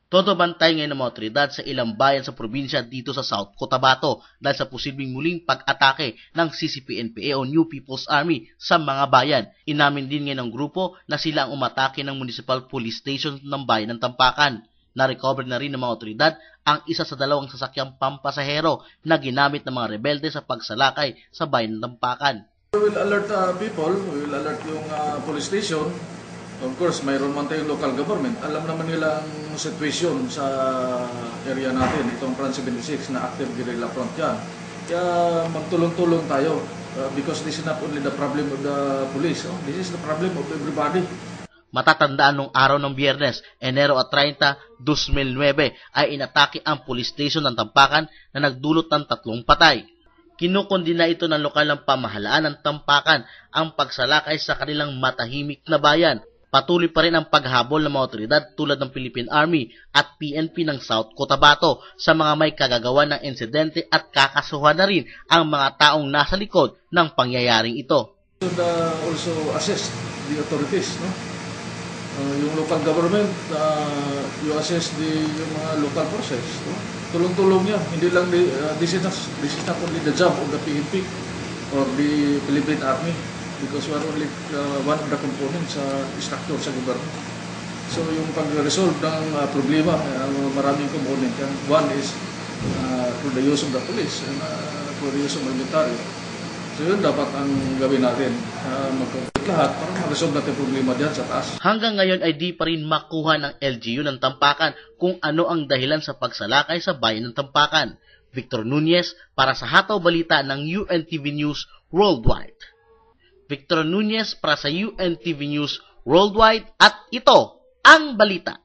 Todo bantay ngayon ng mga otoridad sa ilang bayan sa probinsya dito sa South Cotabato dahil sa posibleng muling pag-atake ng CCP-NPA o New People's Army sa mga bayan. Inamin din ngayon ng grupo na sila ang umatake ng Municipal Police Station ng bayan ng Tampakan. Na-recover na rin ng mga otoridad ang isa sa dalawang sasakyang pampasahero na ginamit ng mga rebelde sa pagsalakay sa bayan ng Tampakan. We will alert people, we will alert yung police station. Of course, mayroon man tayong local government. Alam naman nila ang sitwasyon sa area natin, itong Front 76 na active guerrilla front yan. Kaya magtulong-tulong tayo because this is not only the problem of the police, this is the problem of everybody. Matatandaan nung araw ng Biyernes, Enero 30, 2009 ay inatake ang police station ng Tampakan na nagdulot ng 3 patay. Kinukondina ito ng lokal ng pamahalaan ng Tampakan ang pagsalakay sa kanilang matahimik na bayan. Patuloy pa rin ang paghabol ng mga otoridad tulad ng Philippine Army at PNP ng South Cotabato sa mga may kagagawa ng insidente at kakasuhan na rin ang mga taong nasa likod ng pangyayaring ito. Should also assess the authorities, no? Yung local government, you assess yung mga local forces. No? Tulong-tulong yan. Hindi lang, this is not only the job of the PNP or the Philippine Army because we are only one of the components sa structure sa gobyerno. So yung pag-resolve ng problema, maraming component yan. One is through the use of the police and through the use of military. So yun dapat ang gawin natin, mag-complete lahat para ma-resolve natin problema diyan sa taas. Hanggang ngayon ay di pa rin makuha ng LGU ng Tampakan kung ano ang dahilan sa pagsalakay sa bayan ng Tampakan. Victor Nunez para sa Hataw Balita ng UNTV News Worldwide. Victor Nunez para sa UNTV News Worldwide at ito ang balita.